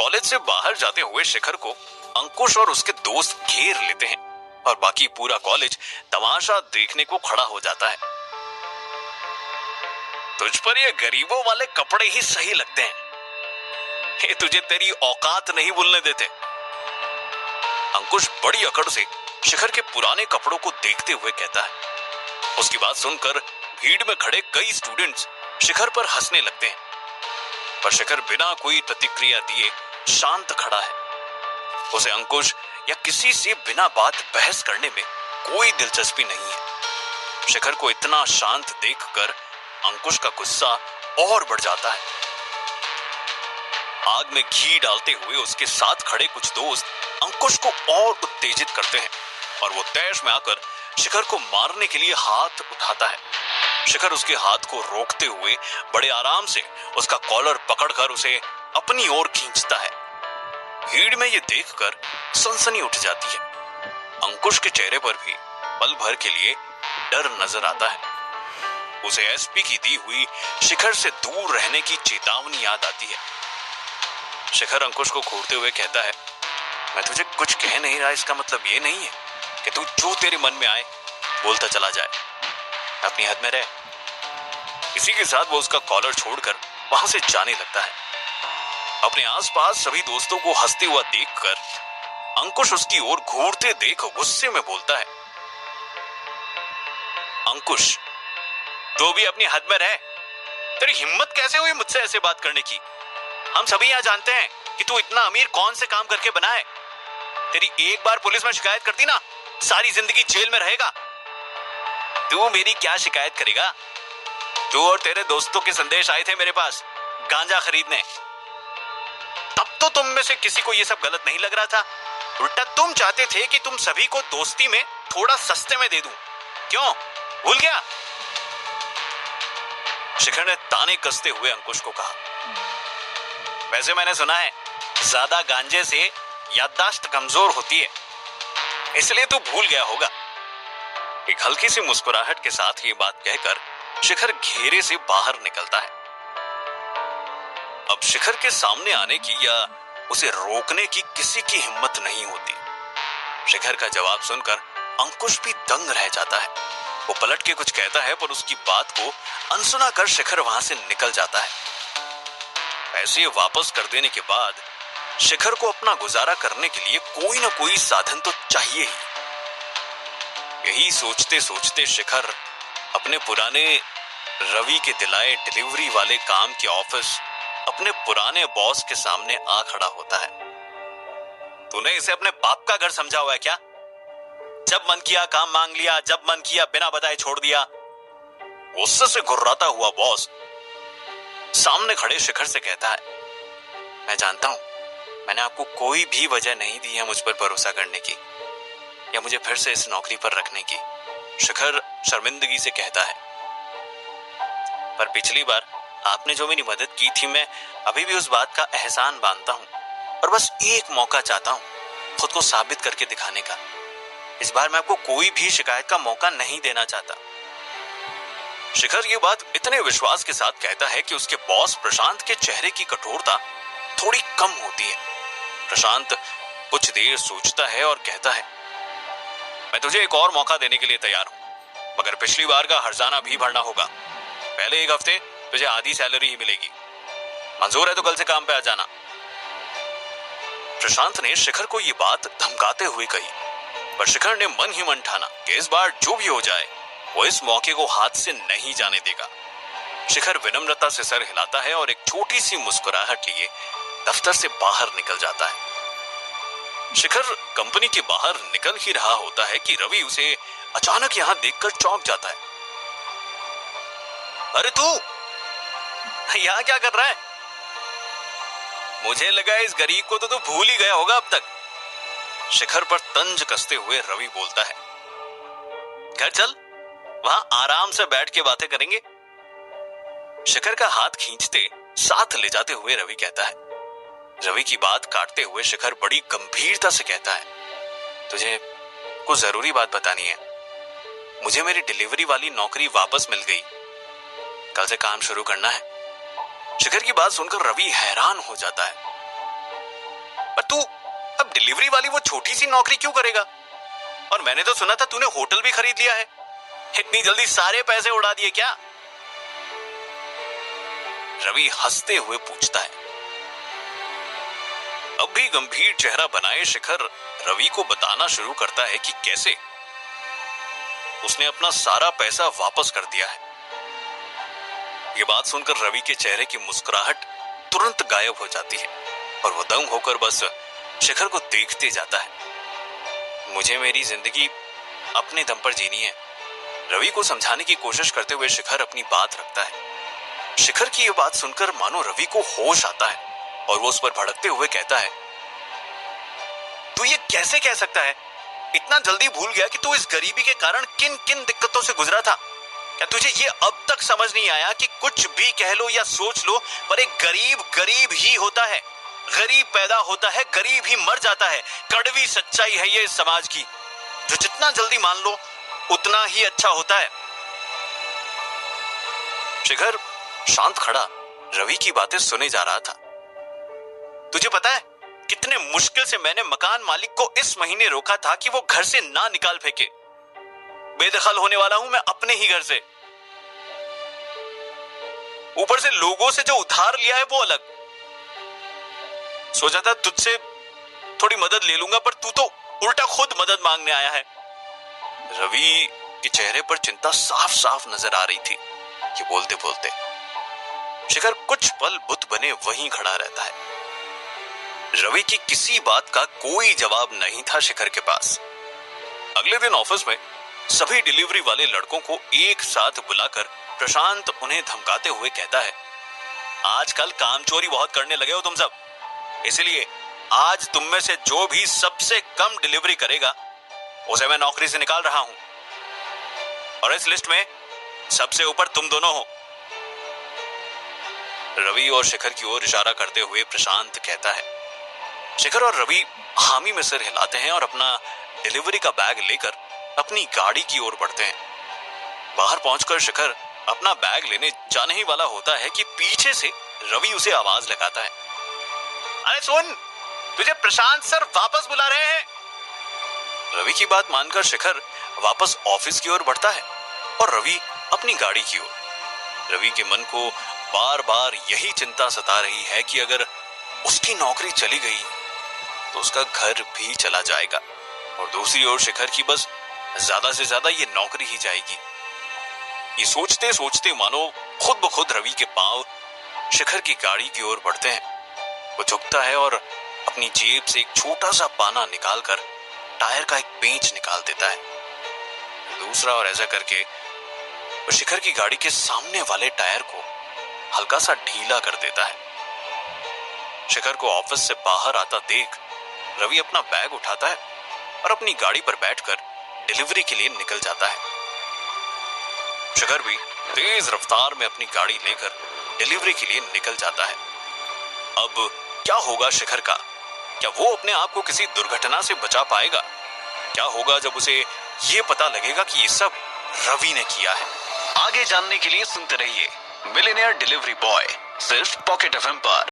College से बाहर जाते हुए शिखर को अंकुश और उसके दोस्त घेर लेते हैं और बाकी पूरा कॉलेज तमाशा देखने को खड़ा हो जाता है। तुझ पर ये गरीबों वाले कपड़े ही सही लगते हैं, ये तुझे तेरी औकात नहीं भूलने देते। अंकुश बड़ी अकड़ से शिखर के पुराने कपड़ों को देखते हुए कहता है। उसकी बात सुनकर भीड़ में खड़े कई स्टूडेंट्स शिखर पर हंसने लगते हैं, पर शिखर बिना कोई प्रतिक्रिया दिए शांत खड़ा है। उसे अंकुश या किसी से बिना बात बहस करने में कोई दिलचस्पी नहीं है। शिखर को इतना शांत देखकर अंकुश का गुस्सा और बढ़ जाता है। आग में घी डालते हुए उसके साथ खड़े कुछ दोस्त अंकुश को और उत्तेजित करते हैं और वो तैश में आकर शिखर को मारने के लिए हाथ उठाता है। शिखर उसके हाथ को रोकते हुए बड़े आराम से उसका कॉलर पकड़कर उसे अपनी ओर खींचता है। भीड़ में ये देखकर सनसनी उठ जाती है। अंकुश के चेहरे पर भी पल भर के लिए डर नजर आता है। उसे एसपी की दी हुई शिखर से दूर रहने की चेतावनी याद आती है। शिखर अंकुश को घूरते हुए कहता है, मैं तुझे कुछ कह नहीं रहा, इसका मतलब ये नहीं है कि तू जो तेरे मन में आए बोलता चला जाए, अपनी हद में रह। इसी के साथ वो उसका कॉलर छोड़कर वहां से जाने लगता है। अपने आसपास सभी दोस्तों को हंसते हुआ देखकर अंकुश उसकी ओर घूरते देख गुस्से में बोलता है, अंकुश तू भी अपनी हद में रह, तेरी हिम्मत कैसे हुई मुझसे ऐसे बात करने की? हम सभी यहाँ जानते हैं कि तू इतना अमीर कौन से काम करके बना है। तेरी एक बार पुलिस में शिकायत करती ना, सारी जिंदगी जेल में रहेगा। तू मेरी क्या शिकायत करेगा? तू और तेरे दोस्तों के संदेश आए थे मेरे पास गांजा खरीदने, तब तो तुम में से किसी को ये सब गलत नहीं लग रहा था। उल्टा तुम चाहते थे कि तुम सभी को दोस्ती में थोड़ा सस्ते में दे दूं। क्यों, भूल गया? शिखर ने ताने कसते हुए अंकुश को कहा, वैसे मैंने सुना है ज्यादा गांजे से याददाश्त कमजोर होती है, इसलिए तू भूल गया होगा। एक हल्की सी मुस्कुराहट के साथ ये बात कहकर शिखर घेरे से बाहर निकलता है। अब शिखर के सामने आने की या उसे रोकने की किसी की हिम्मत नहीं होती। शिखर का जवाब सुनकर अंकुश भी दंग रह जाता है। वो पलट के कुछ कहता है, पर उसकी बात को अनसुना कर शिखर वहां से निकल जाता है। ऐसे वापस कर देने के बाद शिखर को अपना गुजारा करने के लिए कोई ना कोई साधन तो चाहिए ही। यही सोचते सोचते शिखर अपने पुराने रवि के दिलाए डिलीवरी वाले काम के ऑफिस अपने पुराने बॉस के सामने आ खड़ा होता है। तूने इसे अपने बाप का घर समझा हुआ है क्या? जब मन किया काम मांग लिया, जब मन किया बिना बताए छोड़ दिया। गुस्से से घुर्राता हुआ बॉस सामने खड़े शिखर से कहता है, मैं जानता हूं मैंने आपको कोई भी वजह नहीं दी है मुझ पर भरोसा करने की या मुझे फिर से इस नौकरी पर रखने की। शिखर शर्मिंदगी से कहता है, पर पिछली बार आपने जो मेरी मदद की थी, मैं अभी भी उस बात का एहसान बांधता हूं और बस एक मौका चाहता हूं खुद को साबित करके दिखाने का। इस बार मैं आपको कोई भी शिकायत का मौका नहीं देना चाहता। शिखर ये बात इतने विश्वास के साथ कहता है कि उसके बॉस प्रशांत के चेहरे की कठोरता थोड़ी कम होती है। प्रशांत कुछ देर सोचता है और कहता है, मैं तुझे एक और मौका देने के लिए तैयार हूं, मगर पिछली बार का हर्जाना भी भरना होगा। पहले एक हफ्ते तुझे आधी सैलरी ही मिलेगी। मंजूर है तो कल से काम पे आ जाना। प्रशांत ने शिखर को ये बात धमकाते हुए कही, पर शिखर ने मन ही मन ठाना कि इस बार जो भी हो जाए वो इस मौके को हाथ से नहीं जाने देगा। शिखर विनम्रता से सर हिलाता है और एक छोटी सी मुस्कुराहट लिए दफ्तर से बाहर निकल जाता है। शिखर कंपनी के बाहर निकल ही रहा होता है कि रवि उसे अचानक यहां देखकर चौंक जाता है। अरे तू यहां क्या कर रहा है? मुझे लगा इस गरीब को तो तू भूल ही गया होगा अब तक। शिखर पर तंज कसते हुए रवि बोलता है, घर चल, वहां आराम से बैठ के बातें करेंगे। शिखर का हाथ खींचते साथ ले जाते हुए रवि कहता है। रवि की बात काटते हुए शिखर बड़ी गंभीरता से कहता है, तुझे कुछ जरूरी बात बतानी है। मुझे मेरी डिलीवरी वाली नौकरी वापस मिल गई, कल से काम शुरू करना है। शिखर की बात सुनकर रवि हैरान हो जाता है। तू अब डिलीवरी वाली वो छोटी सी नौकरी क्यों करेगा? और मैंने तो सुना था तूने होटल भी खरीद लिया है। इतनी जल्दी सारे पैसे उड़ा दिए क्या? रवि हंसते हुए पूछता है। अब भी गंभीर चेहरा बनाए शिखर रवि को बताना शुरू करता है कि कैसे उसने अपना सारा पैसा वापस कर दिया है। ये बात सुनकर रवि के चेहरे की मुस्कुराहट तुरंत गायब हो जाती है और वो दंग होकर बस शिखर को देखते जाता है। मुझे मेरी जिंदगी अपने दम पर जीनी है, रवि को समझाने की कोशिश करते हुए शिखर अपनी बात रखता है। शिखर की यह बात सुनकर मानो रवि को होश आता है और वो उस पर भड़कते हुए कहता है, तू ये कैसे कह सकता है? इतना जल्दी भूल गया कि तू इस गरीबी के कारण किन किन दिक्कतों से गुजरा था? क्या तुझे ये अब तक समझ नहीं आया कि कुछ भी कह लो या सोच लो, पर एक गरीब गरीब ही होता है, गरीब पैदा होता है, गरीब ही मर जाता है। कड़वी सच्चाई है ये इस समाज की, जो जितना जल्दी मान लो उतना ही अच्छा होता है। शिखर शांत खड़ा रवि की बातें सुने जा रहा था। तुझे पता है कितने मुश्किल से मैंने मकान मालिक को इस महीने रोका था कि वो घर से ना निकाल फेंके। बेदखल होने वाला हूं मैं अपने ही घर से, ऊपर से लोगों से जो उधार लिया है वो अलग। सोचा था तुझसे थोड़ी मदद ले लूंगा, पर तू तो उल्टा खुद मदद मांगने आया है। रवि के चेहरे पर चिंता साफ साफ नजर आ रही थी। ये बोलते बोलते शिखर कुछ पल बुत बने वहीं खड़ा रहता है। रवि की किसी बात का कोई जवाब नहीं था शिखर के पास। अगले दिन ऑफिस में सभी डिलीवरी वाले लड़कों को एक साथ बुलाकर प्रशांत उन्हें धमकाते हुए कहता है, आजकल काम चोरी बहुत करने लगे हो तुम सब, इसलिए आज तुम में से जो भी सबसे कम डिलीवरी करेगा उसे मैं नौकरी से निकाल रहा हूं, और इस लिस्ट में सबसे ऊपर तुम दोनों हो। रवि और शिखर की ओर इशारा करते हुए प्रशांत कहता है। शिखर और रवि हामी में सिर हिलाते हैं और अपना डिलीवरी का बैग लेकर अपनी गाड़ी की ओर बढ़ते हैं। बाहर पहुंचकर शिखर अपना बैग लेने जाने ही वाला होता है कि पीछे से रवि उसे आवाज लगाता है, अरे सुन, तुझे प्रशांत सर वापस बुला रहे हैं। रवि की बात मानकर शिखर वापस ऑफिस की ओर बढ़ता है और रवि अपनी गाड़ी की ओर। रवि के मन को बार बार यही चिंता सता रही है कि अगर उसकी नौकरी चली गई तो उसका घर भी चला जाएगा, और दूसरी ओर शिखर की बस ज्यादा से ज्यादा ये नौकरी ही जाएगी। ये सोचते सोचते मानो खुद ब खुद रवि के पांव शिखर की गाड़ी की ओर बढ़ते हैं। वो झुकता है और अपनी जेब से एक छोटा सा पाना निकालकर टायर का एक पेंच निकाल देता है, दूसरा, और ऐसा करके वो शिखर की गाड़ी के सामने वाले टायर को हल्का सा ढीला कर देता है। शिखर को ऑफिस से बाहर आता देख रवि अपना बैग उठाता है और अपनी गाड़ी पर बैठकर डिलीवरी के लिए निकल जाता है। शिखर भी तेज रफ्तार में अपनी गाड़ी लेकर डिलीवरी के लिए निकल जाता है। अब क्या होगा शिखर का? क्या वो अपने आप को किसी दुर्घटना से बचा पाएगा? क्या होगा जब उसे ये पता लगेगा कि ये सब रवि ने किया है? आगे जानने के लिए सुनते रहिए मिलियनेयर डिलीवरी बॉय, सिर्फ पॉकेट एफएम पर।